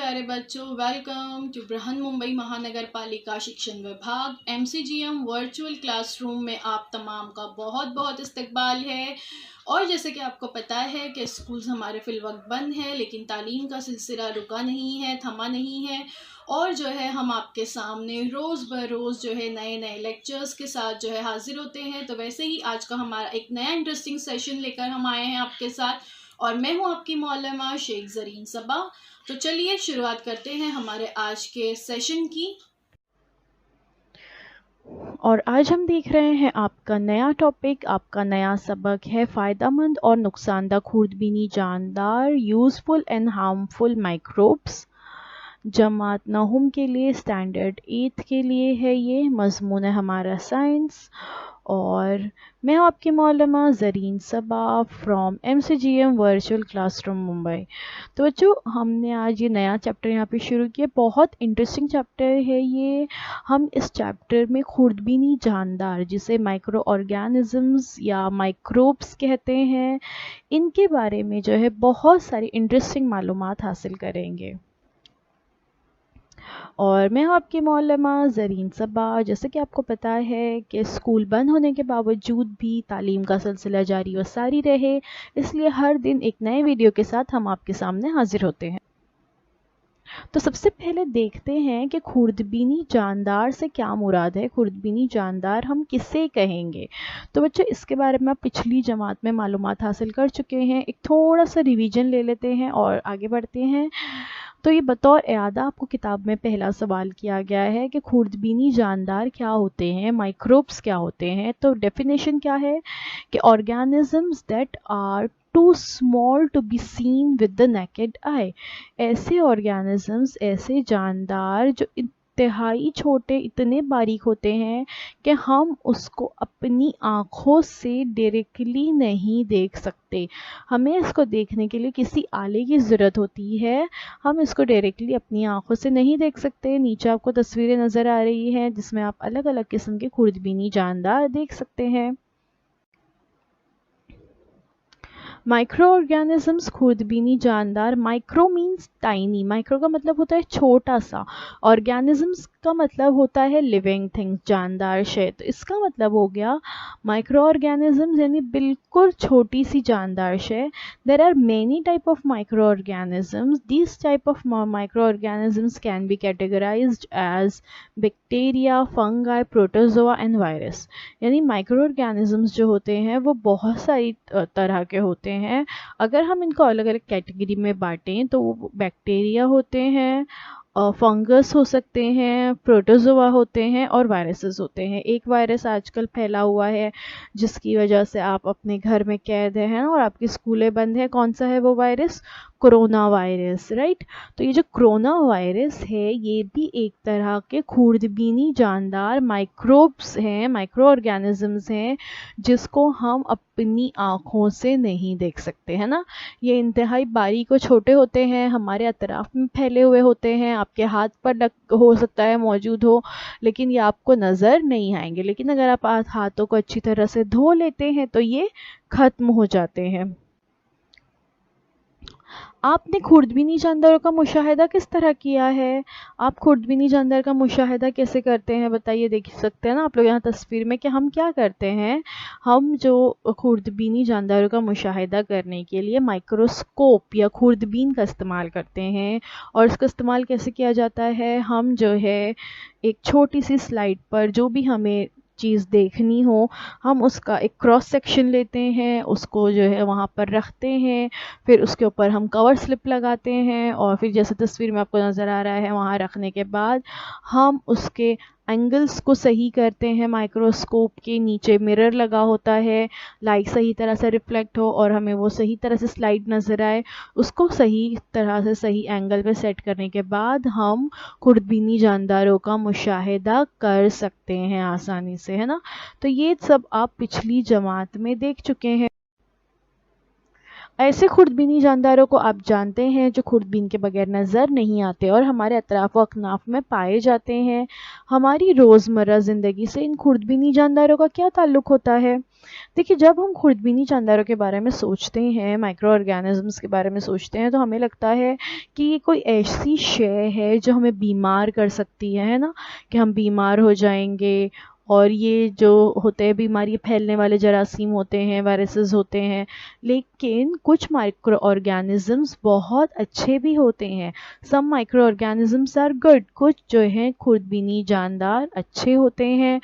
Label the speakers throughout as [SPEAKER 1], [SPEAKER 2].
[SPEAKER 1] प्यारे बच्चों, welcome to Brihanmumbai महानगर पालिका शिक्षण विभाग MCGM वर्चुअल क्लासरूम में आप तमाम का बहुत बहुत इस्तकबाल है। और जैसे कि आपको पता है कि स्कूल्स हमारे फिलवक्त बंद है, लेकिन तालीम का सिलसिला रुका नहीं है, थमा नहीं है। और जो है हम आपके सामने रोज़ बरोज़ जो है नए नए लेक्चर्स के साथ जो है हाजिर होते हैं। तो वैसे ही आज का हमारा एक नया इंटरेस्टिंग सेशन लेकर हम आए हैं आपके साथ, और मैं हूँ आपकी मौलमा शेख ज़रीन सबा। तो चलिए शुरुआत करते हैं हमारे आज के सेशन की।
[SPEAKER 2] और आज हम देख रहे हैं आपका नया टॉपिक, आपका नया सबक है फ़ायदेमंद और नुकसानदा खुर्दबीनी जानदार यूज़फुल एंड हार्मफुल माइक्रोब्स। जमात नहुम के लिए, स्टैंडर्ड 8 के लिए है ये मज़मून है हमारा साइंस। और मैं हूँ आपकी मौलमा Zareen Saba from MCGM virtual classroom Mumbai. तो बच्चों, हमने आज ये नया चैप्टर यहाँ पे शुरू किया। बहुत इंटरेस्टिंग चैप्टर है ये। हम इस चैप्टर में खुर्दबीनी जानदार, जिसे माइक्रो ऑर्गेनिजम्स या माइक्रोब्स कहते हैं, इनके बारे में जो है बहुत सारी इंटरेस्टिंग मालूमात हासिल करेंगे। और मैं हूँ आपकी मौलमा ज़रीन सबा। जैसे कि आपको पता है कि स्कूल बंद होने के बावजूद भी तालीम का सिलसिला जारी व सारी रहे, इसलिए हर दिन एक नए वीडियो के साथ हम आपके सामने हाजिर होते हैं। तो सबसे पहले देखते हैं कि खुर्दबीनी जानदार से क्या मुराद है। खुर्दबीनी जानदार हम किसे कहेंगे? तो बच्चों, इसके बारे में आप पिछली जमात में मालूमात हासिल कर चुके हैं। एक थोड़ा सा रिवीजन ले लेते हैं और आगे बढ़ते हैं। तो ये बतौर इयादा आपको किताब में पहला सवाल किया गया है कि खुर्दबीनी जानदार क्या होते हैं, माइक्रोब्स क्या होते हैं। तो डेफिनेशन क्या है कि organisms that are too small to be seen with the naked eye. ऐसे ऑर्गेनिजम्स, ऐसे जानदार जो इंतहाई छोटे, इतने बारीक होते हैं कि हम उसको अपनी आँखों से डायरेक्टली नहीं देख सकते। हमें इसको देखने के लिए किसी आले की ज़रूरत होती है। हम इसको डायरेक्टली अपनी आँखों से नहीं देख सकते। नीचे आपको तस्वीरें नज़र आ रही हैं जिसमें आप अलग अलग किस्म के खुर्दबीनी जानदार देख सकते हैं। माइक्रो ऑर्गेनिजम्स, खुर्दबीनी जानदार। Micro means tiny. माइक्रो का मतलब होता है छोटा सा। ऑर्गेनिजम्स का मतलब होता है लिविंग थिंग्स, जानदार शय। तो इसका मतलब हो गया माइक्रो ऑर्गेनिजम्स यानी बिल्कुल छोटी सी जानदार शय। There are many type of micro organisms. This type of micro organisms can be categorised as bacteria, fungi, protozoa and virus. यानी माइक्रो ऑर्गेनिजम्स जो होते हैं वो बहुत सारी तरह के होते हैं। अगर हम इनको अलग अलग कैटेगरी में बांटें तो वो बैक्टीरिया होते हैं, फंगस हो सकते हैं, प्रोटोजोआ होते हैं और वायरसेस होते हैं। एक वायरस आजकल फैला हुआ है जिसकी वजह से आप अपने घर में कैद हैं और आपकी स्कूलें बंद हैं। कौन सा है वो वायरस? Corona virus, right. तो ये जो कोरोना वायरस है ये भी एक तरह के खुर्दबीनी जानदार माइक्रोब्स हैं, माइक्रो ऑर्गेनिजम्स हैं, जिसको हम अपनी आँखों से नहीं देख सकते, है ना। ये इंतहाई बारीक और छोटे होते हैं, हमारे अतराफ में फैले हुए होते हैं, आपके हाथ पर हो सकता है मौजूद हो, लेकिन ये आपको नज़र नहीं आएंगे। लेकिन अगर आप हाथों को अच्छी तरह से धो लेते हैं तो ये ख़त्म हो जाते हैं। आपने खुर्दबीनी जानदारों का मुशाहिदा किस तरह किया है? आप खुर्दबीनी जानदार का मुशाहिदा कैसे करते हैं बताइए। देख सकते हैं ना आप लोग यहाँ तस्वीर में कि हम क्या करते हैं। हम जो खुर्दबीनी जानदारों का मुशाहिदा करने के लिए माइक्रोस्कोप या खुर्दबीन का इस्तेमाल करते हैं। और इसका इस्तेमाल कैसे किया जाता है? हम जो है एक छोटी सी स्लाइड पर जो भी हमें चीज़ देखनी हो, हम उसका एक क्रॉस सेक्शन लेते हैं, उसको जो है वहाँ पर रखते हैं, फिर उसके ऊपर हम कवर स्लिप लगाते हैं और फिर जैसे तस्वीर में आपको नज़र आ रहा है वहाँ रखने के बाद हम उसके एंगल्स को सही करते हैं। माइक्रोस्कोप के नीचे मिरर लगा होता है, लाइट सही तरह से रिफ्लेक्ट हो और हमें वो सही तरह से स्लाइड नज़र आए। उसको सही तरह से सही एंगल पे सेट करने के बाद हम खुर्दबीनी जानदारों का मुशाहिदा कर सकते हैं आसानी से, है ना। तो ये सब आप पिछली जमात में देख चुके हैं। ऐसे खुर्दबीनी जानदारों को आप जानते हैं जो खुर्दबीन के बगैर नज़र नहीं आते और हमारे अतराफ व अकनाफ में पाए जाते हैं। हमारी रोज़मर्रा ज़िंदगी से इन खुर्दबीनी जानदारों का क्या ताल्लुक़ होता है? देखिए, जब हम खुर्दबीनी जानदारों के बारे में सोचते हैं, माइक्रो ऑर्गेनिज़म्स के बारे में सोचते हैं, तो हमें लगता है कि ये कोई ऐसी शय है जो हमें बीमार कर सकती है ना, कि हम बीमार हो जाएंगे। और ये जो होते हैं बीमारी फैलने वाले जरासीम होते हैं, वायरसेस होते हैं। लेकिन कुछ माइक्रो ऑर्गेनिज़म्स बहुत अच्छे भी होते हैं। Some micro organisms are good. कुछ जो हैं खुर्दबीनी जानदार अच्छे होते हैं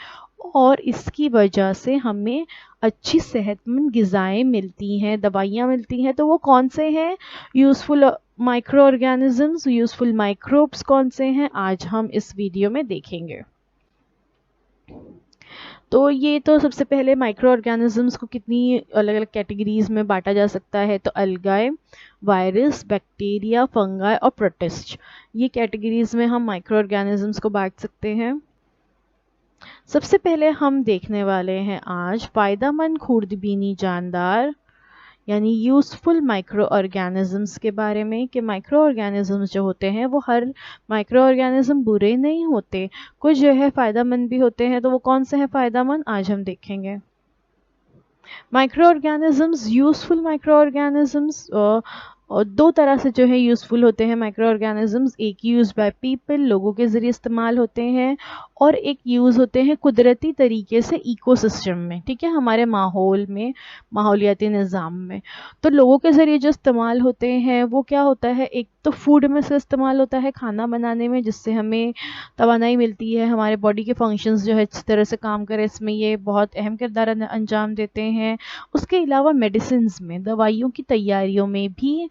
[SPEAKER 2] और इसकी वजह से हमें अच्छी सेहतमंद ग़िज़ाएँ मिलती हैं, दवाइयाँ मिलती हैं। तो वो कौन से हैं useful micro organisms, useful microbes कौन से हैं, आज हम इस वीडियो में देखेंगे। तो ये तो सबसे पहले माइक्रो ऑर्गेनिज़म्स को कितनी अलग अलग कैटेगरीज़ में बांटा जा सकता है। तो अलगाए, वायरस, बैक्टीरिया, फंगाई और प्रोटिस्ट, ये कैटेगरीज़ में हम माइक्रो ऑर्गेनिज़म्स को बांट सकते हैं। सबसे पहले हम देखने वाले हैं आज फ़ायदेमंद खुर्दबीनी जानदार यानी यूज़फुल माइक्रो ऑर्गेनिज़म्स के बारे में, कि माइक्रो ऑर्गेनिज़म्स जो होते हैं वो हर माइक्रो ऑर्गेनिज़म बुरे नहीं होते, कुछ जो है फ़ायदेमंद भी होते हैं। तो वो कौन से हैं फ़ायदेमंद, आज हम देखेंगे। Micro organisms, useful micro organisms और दो तरह से जो है यूज़फुल होते हैं माइक्रो ऑर्गेनिज़म्स। एक यूज़ बाय पीपल, लोगों के ज़रिए इस्तेमाल होते हैं, और एक यूज़ होते हैं कुदरती तरीके से इकोसिस्टम में, ठीक है, हमारे माहौल में, माहौलियाती निज़ाम में। तो लोगों के ज़रिए जो इस्तेमाल होते हैं वो क्या होता है, एक तो फूड में से इस्तेमाल होता है, खाना बनाने में, जिससे हमें तवानाई मिलती है, हमारे बॉडी के फंक्शंस जो है इस तरह से काम करें, इसमें ये बहुत अहम किरदार अंजाम देते हैं। उसके अलावा मेडिसिन्स में, दवाइयों की तैयारियों में भी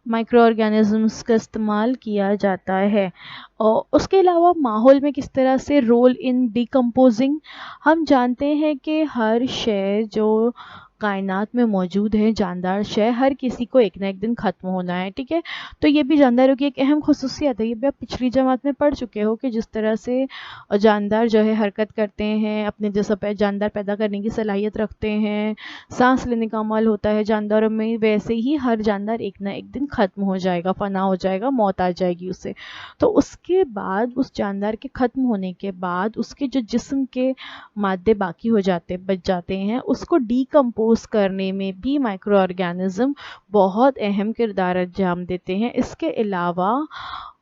[SPEAKER 2] माइक्रो ऑर्गेनिज़म्स का इस्तेमाल किया जाता है। और उसके अलावा माहौल में किस तरह से रोल इन डिकम्पोजिंग, हम जानते हैं कि हर शय जो कायनात में मौजूद है, जानदार शय, हर किसी को एक ना एक दिन ख़त्म होना है, ठीक है। तो ये भी जानदारों की एक अहम खुसूसियत है। ये भी आप पिछली जमात में पढ़ चुके हो कि जिस तरह से जानदार जो है हरकत करते हैं, अपने जैसा जानदार पैदा करने की सलाहियत रखते हैं, सांस लेने का अमल होता है जानदारों में, वैसे ही हर जानदार एक ना एक दिन ख़त्म हो जाएगा, फना हो जाएगा, मौत आ जाएगी उसे। तो उसके बाद, उस जानदार के ख़त्म होने के बाद, उसके जो जिस्म के मादे बाकी हो जाते, बच जाते हैं, उसको डीकम्पोज करने में भी माइक्रो ऑर्गेनिज़म बहुत अहम किरदार अंजाम देते हैं। इसके अलावा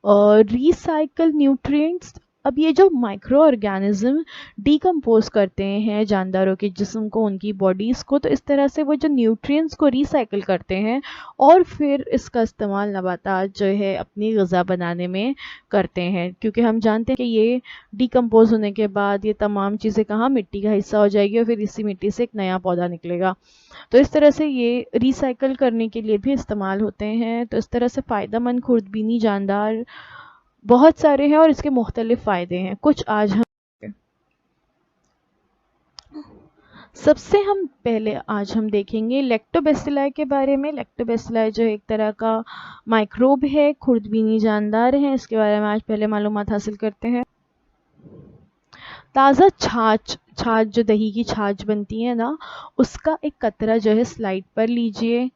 [SPEAKER 2] रिसाइकल न्यूट्रिएंट्स, अब ये जो माइक्रो ऑर्गेनिज़म डीकम्पोज करते हैं जानदारों के जिस्म को, उनकी बॉडीज़ को, तो इस तरह से वो जो न्यूट्रिएंट्स को रिसाइकल करते हैं और फिर इसका इस्तेमाल नबातात जो है अपनी ग़िज़ा बनाने में करते हैं। क्योंकि हम जानते हैं कि ये डीकम्पोज होने के बाद ये तमाम चीज़ें कहाँ, मिट्टी का हिस्सा हो जाएगी और फिर इसी मिट्टी से एक नया पौधा निकलेगा। तो इस तरह से ये रिसाइकल करने के लिए भी इस्तेमाल होते हैं। तो इस तरह से फ़ायदेमंद खुर्दबीनी जानदार बहुत सारे हैं और इसके मुख्तलिफ फ़ायदे हैं। कुछ आज हम सबसे हम पहले आज हम देखेंगे लैक्टोबैसिलाई के बारे में। लैक्टोबैसिलाई जो एक तरह का माइक्रोब है, खुर्दबीनी जानदार हैं, इसके बारे में आज पहले मालूमात हासिल करते हैं। ताज़ा छाछ जो दही की छाछ बनती है ना, उसका एक कतरा जो है स्लाइड पर लीजिए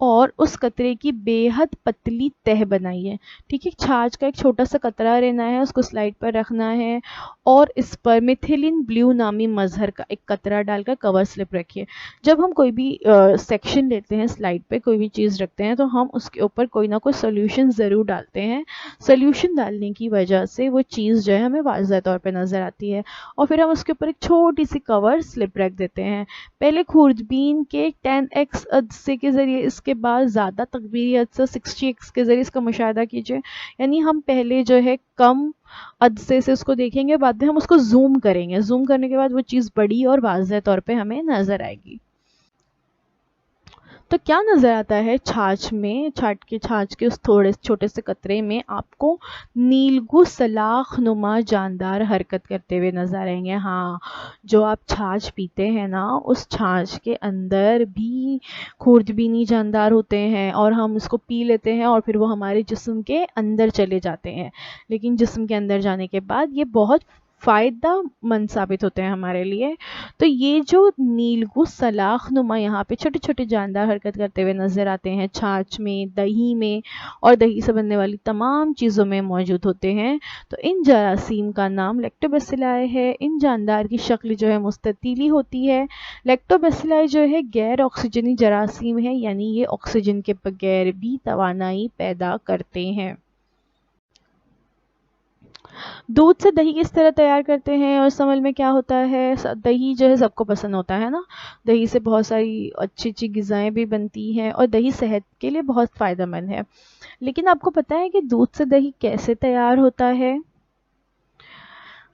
[SPEAKER 2] और उस कतरे की बेहद पतली तह बनाइए, ठीक है। छाछ का एक छोटा सा कतरा लेना है, उसको स्लाइड पर रखना है और इस पर मिथिलीन ब्लू नामी मज़हर का एक कतरा डालकर कवर स्लिप रखिए। जब हम कोई भी सेक्शन लेते हैं, स्लाइड पे कोई भी चीज़ रखते हैं, तो हम उसके ऊपर कोई ना कोई सोल्यूशन ज़रूर डालते हैं। सोल्यूशन डालने की वजह से वो चीज़ जो है हमें वाज़ेह तौर पे नज़र आती है और फिर हम उसके ऊपर एक छोटी सी कवर स्लिप रख देते हैं। पहले खुर्दबीन के 10x अदसे के ज़रिए, के बाद ज़्यादा तकबीरी अदसा 60x के ज़रिए इसका मुशाहिदा कीजिए। यानी हम पहले जो है कम अदसे से उसको देखेंगे, बाद में हम उसको जूम करेंगे। जूम करने के बाद वो चीज़ बड़ी और वाज़ेह तौर पे हमें नज़र आएगी। तो क्या नज़र आता है छाछ में, छाछ के उस थोड़े छोटे से कतरे में आपको नीलगु सलाख नुमा जानदार हरकत करते हुए नज़र आएंगे। हाँ, जो आप छाछ पीते हैं ना, उस छाछ के अंदर भी खुर्दबीनी जानदार होते हैं और हम उसको पी लेते हैं और फिर वो हमारे जिस्म के अंदर चले जाते हैं। लेकिन जिस्म के अंदर जाने के बाद ये बहुत फ़ायदेमंद साबित होते हैं हमारे लिए। तो ये जो नीलगु सलाख नुमा यहाँ पे छोटे छोटे जानदार हरकत करते हुए नज़र आते हैं, छाछ में, दही में और दही से बनने वाली तमाम चीज़ों में मौजूद होते हैं। तो इन जरासीम का नाम लैक्टोबैसिलाई है। इन जानदार की शक्ल जो है मुस्ततीली होती है। लैक्टोबैसिलाई जो है गैर ऑक्सीजनी जरासीम है, यानी ये ऑक्सीजन के बगैर भी तवानाई पैदा करते हैं। दूध से दही किस तरह तैयार करते हैं और इस अमल में क्या होता है? दही जो है सबको पसंद होता है ना। दही से बहुत सारी अच्छी अच्छी ग़िज़ाएँ भी बनती हैं और दही सेहत के लिए बहुत फ़ायदेमंद है। लेकिन आपको पता है कि दूध से दही कैसे तैयार होता है?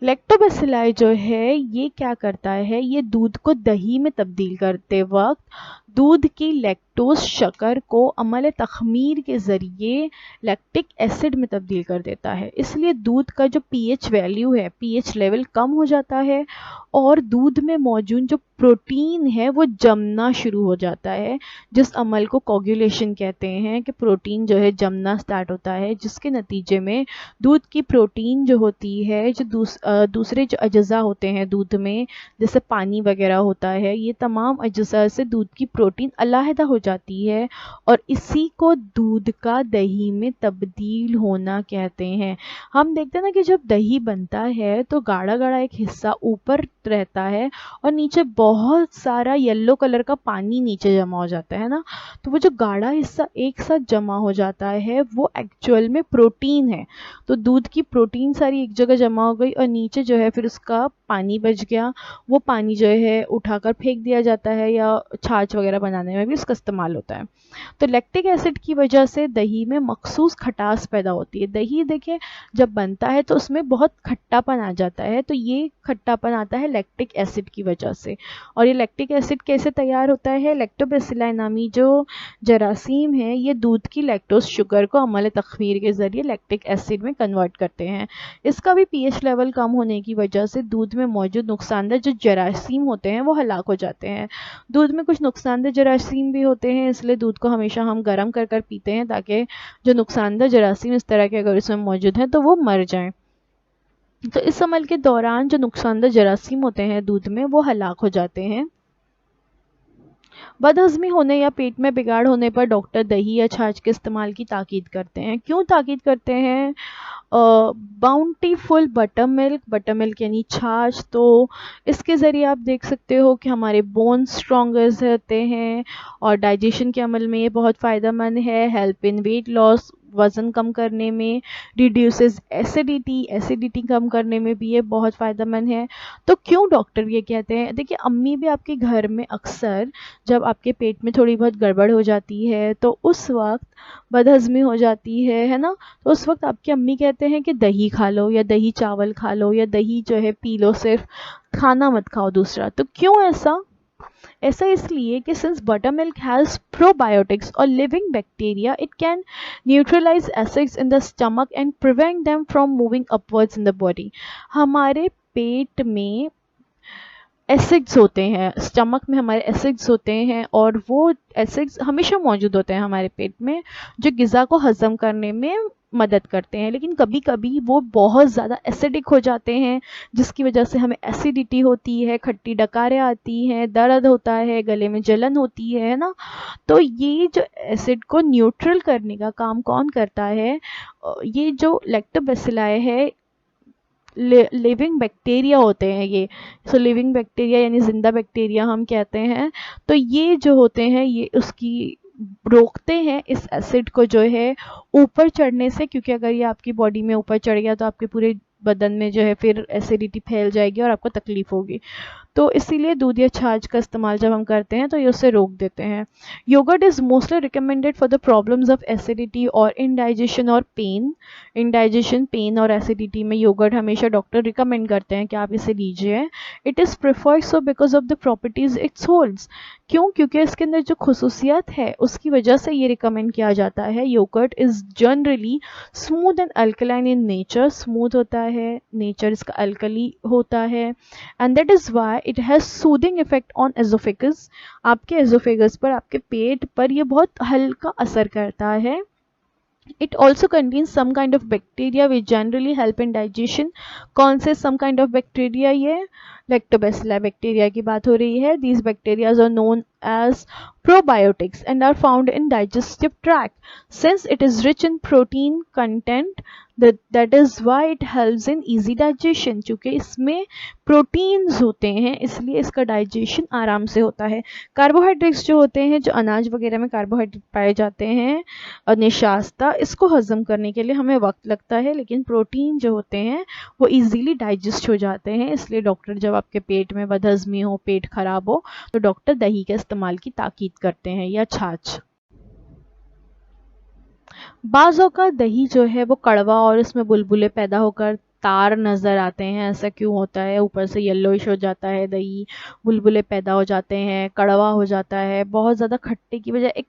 [SPEAKER 2] लैक्टोबैसिलाई जो है ये क्या करता है, ये दूध को दही में तब्दील करते वक्त दूध की लैक्टोज शक्कर को अमल तख़मीर के ज़रिए लैक्टिक एसिड में तब्दील कर देता है। इसलिए दूध का जो पीएच वैल्यू है, पीएच लेवल कम हो जाता है और दूध में मौजूद जो प्रोटीन है वो जमना शुरू हो जाता है, जिस अमल को कोगुलेशन कहते हैं कि प्रोटीन जो है जमना स्टार्ट होता है, जिसके नतीजे में दूध की प्रोटीन जो होती है, जो दूसरे जो अज्जा होते हैं दूध में, जैसे पानी वगैरह होता है, ये तमाम अज्जा से दूध की प्रोटीन अलहदा हो जाती है और इसी को दूध का दही में तब्दील होना कहते हैं। हम देखते हैं ना कि जब दही बनता है तो गाढ़ा गाढ़ा एक हिस्सा ऊपर रहता है और नीचे बहुत सारा येलो कलर का पानी नीचे जमा हो जाता है ना। तो वो जो गाढ़ा हिस्सा एक साथ जमा हो जाता है वो एक्चुअल में प्रोटीन है। तो दूध की प्रोटीन सारी एक जगह जमा हो गई और नीचे जो है फिर उसका पानी बच गया। वो पानी जो है उठाकर फेंक दिया जाता है या छाछ वगैरह बनाने में भी उसका इस्तेमाल होता है। तो लैक्टिक एसिड की वजह से दही में मखसूस खटास पैदा होती है। दही देखिए जब बनता है तो उसमें बहुत खट्टापन आ जाता है, तो ये खट्टापन आता है लैक्टिक एसिड की वजह से। और ये लैक्टिक एसिड कैसे तैयार होता है? लैक्टोबैसिलाई नामी जो जरासीम है ये दूध की लैक्टोज शुगर को अमल तख़मीर के ज़रिए लैक्टिक एसिड में कन्वर्ट करते हैं। इसका भी पीएच लेवल कम होने की वजह से दूध में मौजूद नुकसानदेह जो जरासीम होते हैं वो हलाक हो जाते हैं। दूध में कुछ नुकसानदेह जरासीम भी होते हैं, इसलिए दूध को हमेशा हम गर्म कर कर पीते हैं ताकि जो नुकसानदेह जरासीम इस तरह के अगर इसमें मौजूद हैं तो वो मर जाएं। तो इस अमल के दौरान जो नुकसानदेह जरासीम होते हैं दूध में वो हलाक हो जाते हैं। बदहज़मी होने या पेट में बिगाड़ होने पर डॉक्टर दही या छाछ के इस्तेमाल की ताकीद करते हैं। क्यों ताकीद करते हैं? बाउंटीफुल बटर मिल्क यानी छाछ, तो इसके ज़रिए आप देख सकते हो कि हमारे बोन्स स्ट्रॉन्गर रहते हैं और डाइजेशन के अमल में ये बहुत फ़ायदेमंद है। हेल्प इन वेट लॉस, वज़न कम करने में, रिड्यूसेस एसिडिटी कम करने में भी ये बहुत फ़ायदेमंद है। तो क्यों डॉक्टर ये कहते हैं? देखिए अम्मी भी आपके घर में अक्सर जब आपके पेट में थोड़ी बहुत गड़बड़ हो जाती है तो उस वक्त बदहज़मी हो जाती है ना, तो उस वक्त आपकी अम्मी कहते हैं कि दही खा लो या दही चावल खा लो या दही जो है पी लो, सिर्फ खाना मत खाओ दूसरा। तो क्यों ऐसा? ऐसा इसलिए कि since butter milk has probiotics और living bacteria, it can neutralise acids in the stomach and prevent them from moving upwards in the body. हमारे पेट में एसिड्स होते हैं, स्टमक में हमारे एसिड्स होते हैं और वो एसिड्स हमेशा मौजूद होते हैं हमारे पेट में, जो ग़िज़ा को हज़म करने में मदद करते हैं। लेकिन कभी कभी वो बहुत ज़्यादा एसिडिक हो जाते हैं जिसकी वजह से हमें एसिडिटी होती है, खट्टी डकारें आती हैं, दर्द होता है, गले में जलन होती है ना। तो ये जो एसिड को न्यूट्रल करने का काम कौन करता है? ये जो लैक्टोबैसिलाई है, लिविंग बैक्टीरिया होते हैं ये। सो लिविंग बैक्टीरिया यानी जिंदा बैक्टीरिया हम कहते हैं। तो ये जो होते हैं ये उसकी रोकते हैं इस एसिड को जो है ऊपर चढ़ने से, क्योंकि अगर ये आपकी बॉडी में ऊपर चढ़ गया तो आपके पूरे बदन में जो है फिर एसिडिटी फैल जाएगी और आपको तकलीफ होगी। तो इसीलिए दूध या छाछ का इस्तेमाल जब हम करते हैं तो ये उससे रोक देते हैं। Yogurt is mostly recommended for the problems of acidity और इंडाइजेशन और पेन। इंडाइजेशन, पेन और एसिडिटी में योगर्ट हमेशा डॉक्टर रिकमेंड करते हैं कि आप इसे लीजिए। It is preferred so because of the properties its holds. क्यों? क्योंकि इसके अंदर जो खुसूसियत है उसकी वजह से ये रिकमेंड किया जाता है। Yoghurt is generally smooth and alkaline in nature, smooth होता है, नेचर इसका अल्कली होता है, and that is why it has soothing effect on oesophagus. आपके एजोफेगस पर, आपके पेट पर ये बहुत हल्का असर करता है It also contains some kind of bacteria which generally help in digestion. कौन से some kind of bacteria? ये lactobacilli bacteria की बात हो रही है. These bacteria are known as probiotics and are found in digestive tract. Since it is rich in protein content, that is why it helps in easy digestion. चूँकि इसमें proteins होते हैं इसलिए इसका डाइजेशन आराम से होता है. कार्बोहाइड्रेट्स जो होते हैं, जो अनाज वगैरह में कार्बोहाइड्रेट पाए जाते हैं, निशास्ता, इसको हजम करने के लिए हमें वक्त लगता है, लेकिन प्रोटीन जो होते हैं वो इजीली डाइजेस्ट हो जाते हैं. इसलिए डॉक्टर जब आपके पेट में बदहजमी हो, पेट खराब हो, तो डॉक्टर दही के इस्तेमाल की ताकीद करते हैं या छाछ. बाज़ों का दही जो है वो कड़वा और इसमें बुलबुले पैदा होकर तार नज़र आते हैं. ऐसा क्यों होता है? ऊपर से येलोइश हो जाता है दही, बुलबुले पैदा हो जाते हैं, कड़वा हो जाता है, बहुत ज़्यादा खट्टे की बजाय एक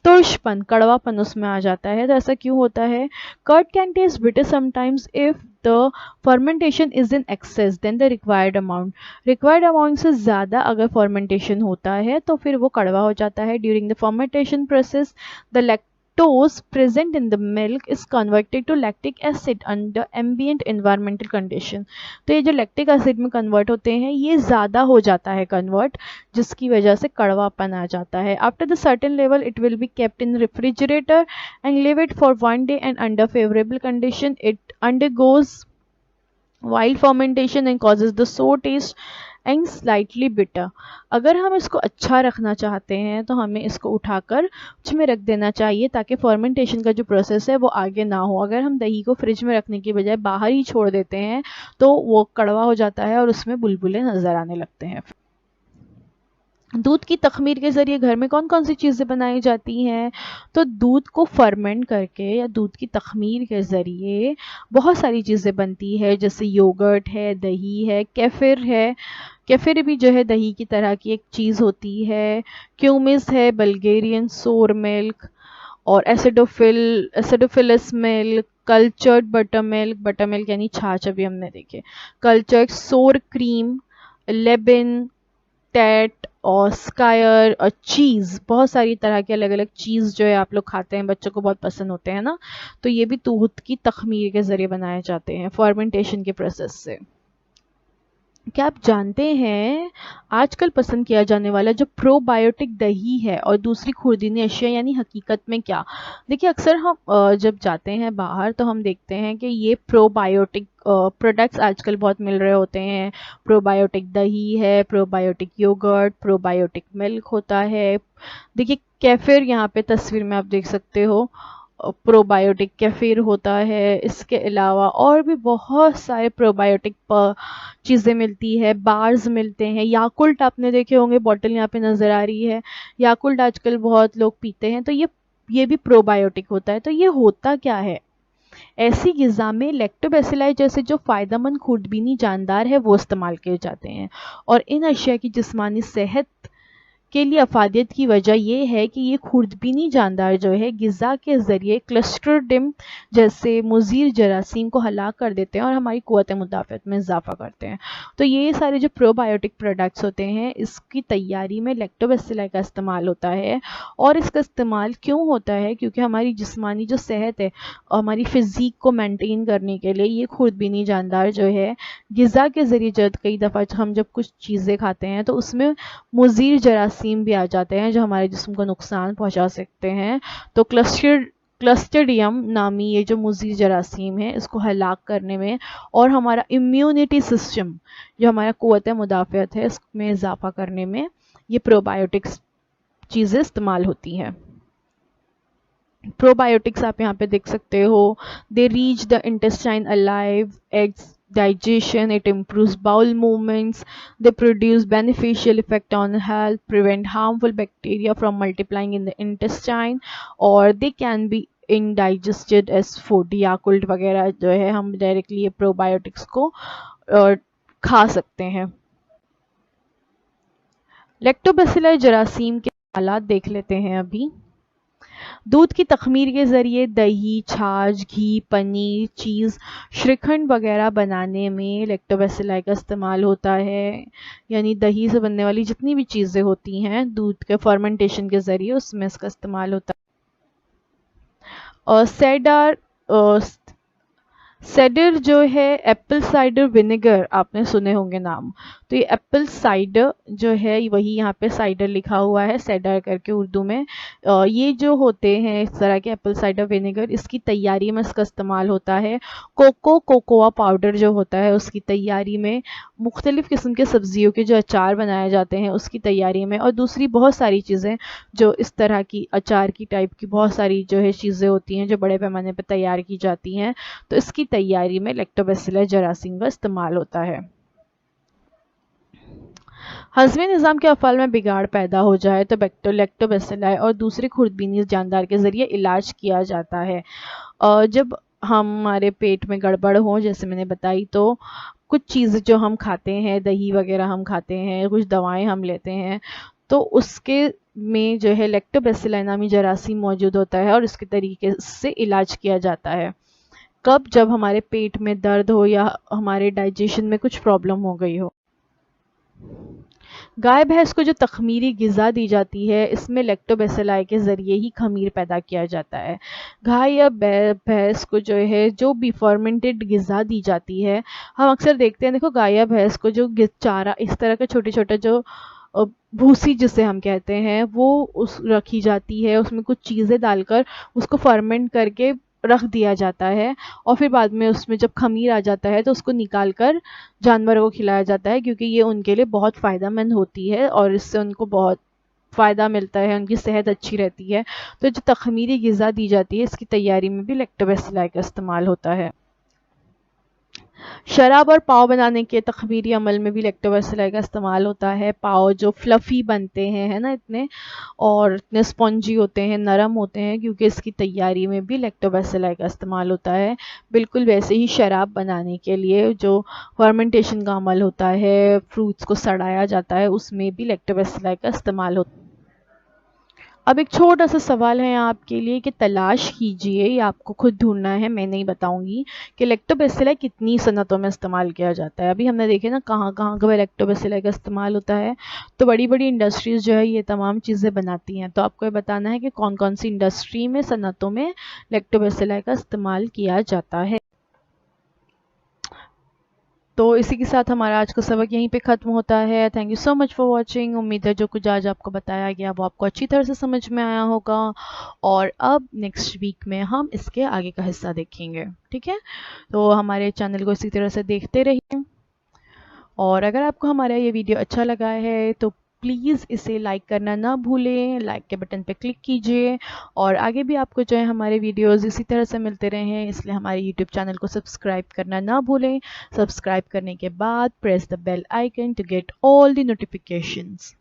[SPEAKER 2] तुर्शपन, कड़वापन उसमें आ जाता है. तो ऐसा क्यों होता है? Curd can taste bitter sometimes if the fermentation is in excess then the required amount से ज़्यादा अगर फर्मेंटेशन होता है तो फिर वो कड़वा हो जाता है. During the fermentation process the lactose present in the milk is converted to lactic acid under ambient environmental condition. तो ये जो lactic acid में convert होते हैं ये ज़्यादा हो जाता है convert, जिसकी वजह से कड़वापन आ जाता है. After the certain level it will be kept in refrigerator and leave it for 1 day and under favorable condition it undergoes wild fermentation and causes the sour taste and slightly bitter. अगर हम इसको अच्छा रखना चाहते हैं तो हमें इसको उठाकर फ्रिज में रख देना चाहिए ताकि फर्मेंटेशन का जो प्रोसेस है वो आगे ना हो. अगर हम दही को फ्रिज में रखने की बजाय बाहर ही छोड़ देते हैं तो वो कड़वा हो जाता है और उसमें बुलबुले नज़र आने लगते हैं. दूध की तखमीर के ज़रिए घर में कौन कौन सी चीज़ें बनाई जाती हैं? तो दूध को फर्मेंट करके या दूध की तखमीर के ज़रिए बहुत सारी चीज़ें बनती है, जैसे योगर्ट है, दही है, केफिर है. केफिर भी जो है दही की तरह की एक चीज़ होती है. क्यूमिस है, बल्गेरियन सोर मिल्क और acidophilus milk, cultured butter milk यानी छाछ अभी हमने देखे, कल्चर्ड सोर क्रीम, लेबिन, टैट और स्कायर और चीज़. बहुत सारी तरह के अलग अलग चीज़ जो है आप लोग खाते हैं, बच्चों को बहुत पसंद होते हैं ना, तो ये भी दूध की तखमीर के ज़रिए बनाए जाते हैं फर्मेंटेशन के प्रोसेस से. क्या आप जानते हैं आजकल पसंद किया जाने वाला जो प्रोबायोटिक दही है और दूसरी खुर्दीनी अशिया यानी हकीकत में क्या? देखिए अक्सर हम जब जाते हैं बाहर तो हम देखते हैं कि ये प्रोबायोटिक प्रोडक्ट्स आजकल बहुत मिल रहे होते हैं. प्रोबायोटिक दही है, प्रोबायोटिक योगर्ट, प्रोबायोटिक मिल्क होता है. देखिए केफिर यहाँ पे तस्वीर में आप देख सकते हो, प्रोबायोटिक केफिर होता है. इसके अलावा और भी बहुत सारे प्रोबायोटिक चीज़ें मिलती है, बार्स मिलते हैं. याकुल्ट आपने देखे होंगे, बॉटल यहाँ पे नज़र आ रही है. याकुल्ट आजकल बहुत लोग पीते हैं, तो ये भी प्रोबायोटिक होता है. तो ये होता क्या है? ऐसी ग़िज़ा में लैक्टोबैसिलाई जैसे जो फ़ायदेमंद खुर्दबीनी जानदार है वो इस्तेमाल किए जाते हैं. और इन अशिया की जिस्मानी सेहत के लिए अफादियत की वजह यह है कि ये खुर्दबीनी जानदार जो है ग़िज़ा के ज़रिए क्लस्ट्रिडियम जैसे मुज़ीर जरासीम को हलाक कर देते हैं और हमारी क़ुव्वत मुदाफ़अत में इजाफ़ा करते हैं. तो ये सारे जो प्रोबायोटिक प्रोडक्ट्स होते हैं इसकी तैयारी में लैक्टोबैसिलाई का इस्तेमाल होता है. और इसका इस्तेमाल क्यों होता है? क्योंकि हमारी जिस्मानी जो सेहत है, हमारी फ़िज़ीक को मेंटेन करने के लिए ये खुर्दबीनी जानदार जो है ग़िज़ा के ज़रिए जब कई दफ़ा हम जब कुछ चीज़ें खाते हैं तो उसमें मुज़ीर जरासीम भी आ जाते हैं जो हमारे जिस्म को नुकसान पहुंचा सकते हैं. तो क्लस्ट्रिडियम नामी ये जो मुज़ीर जरासीम है इसको हलाक करने में और हमारा इम्यूनिटी सिस्टम जो हमारा क़ुव्वत मुदाफ़अत है इसमें इजाफ़ा करने में ये प्रोबायोटिक्स चीज़ें इस्तेमाल होती हैं. प्रोबायोटिक्स आप यहाँ पे देख सकते हो. They reach the intestine alive, eggs digestion, it improves bowel movements, they produce beneficial effect on health, prevent harmful bacteria from multiplying in the intestine, or they can be indigested as food. Yakult वगैरह जो है हम directly ये probiotics को खा सकते हैं. Lactobacilli जरासीम के हालात देख लेते हैं अभी. दूध की तखमीर के ज़रिए दही, छाछ, घी, पनीर, चीज़, श्रीखंड वगैरह बनाने में लैक्टोबैसिलाई का इस्तेमाल होता है. यानी दही से बनने वाली जितनी भी चीज़ें होती हैं दूध के फर्मेंटेशन के ज़रिए उसमें इसका इस्तेमाल होता है. सेडार सेडर जो है एप्पल साइडर विनेगर, आपने सुने होंगे नाम। तो ये एप्पल साइडर जो है वही यहाँ पे साइडर लिखा हुआ है, सेडर करके उर्दू में। ये जो होते हैं इस तरह के एप्पल साइडर विनेगर, इसकी तैयारी में इसका इस्तेमाल होता है। कोकोआ पाउडर जो होता है उसकी तैयारी में, मुख्तलिफ़ किस्म के सब्जियों के जो अचार बनाए जाते हैं उसकी तैयारी में, और दूसरी बहुत सारी चीज़ें जो इस तरह की अचार की टाइप की बहुत सारी जो है चीज़ें होती हैं जो बड़े पैमाने पर तैयार की जाती हैं, तो इसकी तैयारी में लैक्टोबैसिलस जरासीम का इस्तेमाल होता है। हज़मी निज़ाम के अफ़ाल में बिगाड़ पैदा हो जाए तो लैक्टोबैसिलाई और दूसरे खुर्दबीनी जानदार के ज़रिए इलाज किया जाता है। जब हमारे पेट में गड़बड़ हो, जैसे मैंने बताई, तो कुछ चीज़ें जो हम खाते हैं, दही वगैरह हम खाते हैं, कुछ दवाएं हम लेते हैं, तो उसके में जो है लैक्टोबैसिलाई नामी जरासीम मौजूद होता है और इसके तरीके से इलाज किया जाता है। कब? जब हमारे पेट में दर्द हो या हमारे डाइजेशन में कुछ प्रॉब्लम हो गई हो। गाय भैंस को जो तखमीरी ग़िज़ा दी जाती है, इसमें लैक्टोबैसिलाई के ज़रिए ही खमीर पैदा किया जाता है। गाय या भैंस को जो है जो भी फर्मेंटेड ग़िज़ा दी जाती है, हम अक्सर देखते हैं, देखो गाय या भैंस को जो चारा इस तरह का छोटे छोटे जो भूसी जिसे हम कहते हैं वो उस रखी जाती है, उसमें कुछ चीज़ें डालकर उसको फर्मेंट करके रख दिया जाता है, और फिर बाद में उसमें जब खमीर आ जाता है तो उसको निकाल कर जानवरों को खिलाया जाता है, क्योंकि ये उनके लिए बहुत फ़ायदेमंद होती है और इससे उनको बहुत फ़ायदा मिलता है, उनकी सेहत अच्छी रहती है। तो जो तखमीरी ग़िज़ा दी जाती है इसकी तैयारी में भी लैक्टोबैसिलाई का इस्तेमाल होता है। शराब और पाव बनाने के तखमीरी अमल में भी लैक्टोबैसिलाई का इस्तेमाल होता है। पाव जो फ्लफ़ी बनते हैं, है ना, इतने और इतने स्पॉन्जी होते हैं, नरम होते हैं, क्योंकि इसकी तैयारी में भी लैक्टोबैसिलाई का इस्तेमाल होता है। बिल्कुल वैसे ही शराब बनाने के लिए जो फर्मेंटेशन का अमल होता है, फ्रूट्स को सड़ाया जाता है, उसमें भी लैक्टोबैसिलाई का इस्तेमाल होता है। अब एक छोटा सा सवाल है आपके लिए कि तलाश कीजिए, ये आपको खुद ढूंढना है, मैं नहीं बताऊंगी, कि लैक्टोबैसिलाई कितनी सनतों में इस्तेमाल किया जाता है। अभी हमने देखे ना कहाँ कहाँ का लैक्टोबैसिलाई का इस्तेमाल होता है, तो बड़ी बड़ी इंडस्ट्रीज़ जो है ये तमाम चीज़ें बनाती हैं। तो आपको ये बताना है कि कौन कौन सी इंडस्ट्री में, सनतों में लैक्टोबैसिलाई का इस्तेमाल किया जाता है। तो इसी के साथ हमारा आज का सबक यहीं पे ख़त्म होता है। Thank you so much for watching. उम्मीद है जो कुछ आज आपको बताया गया वो आपको अच्छी तरह से समझ में आया होगा, और अब नेक्स्ट वीक में हम इसके आगे का हिस्सा देखेंगे। ठीक है, तो हमारे चैनल को इसी तरह से देखते रहिए, और अगर आपको हमारा ये वीडियो अच्छा लगा है तो प्लीज़ इसे लाइक करना ना भूलें, लाइक के बटन पे क्लिक कीजिए, और आगे भी आपको जो है हमारे वीडियोस इसी तरह से मिलते रहें, इसलिए हमारे यूट्यूब चैनल को सब्सक्राइब करना ना भूलें। सब्सक्राइब करने के बाद press the bell icon to get all the notifications.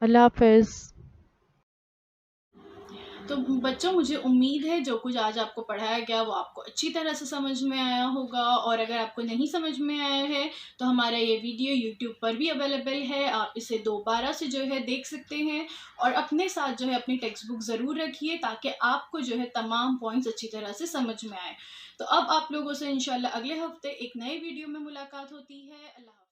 [SPEAKER 2] अल्लाह हाफ़िज़।
[SPEAKER 1] तो बच्चों, मुझे उम्मीद है जो कुछ आज आपको पढ़ाया गया वो आपको अच्छी तरह से समझ में आया होगा, और अगर आपको नहीं समझ में आया है तो हमारा ये वीडियो यूट्यूब पर भी अवेलेबल है, आप इसे दोबारा से जो है देख सकते हैं, और अपने साथ जो है अपनी टेक्स्ट बुक ज़रूर रखिए ताकि आपको जो है तमाम पॉइंट्स अच्छी तरह से समझ में आए। तो अब आप लोगों से इंशाल्लाह अगले हफ्ते एक नए वीडियो में मुलाकात होती है। अल्लाह।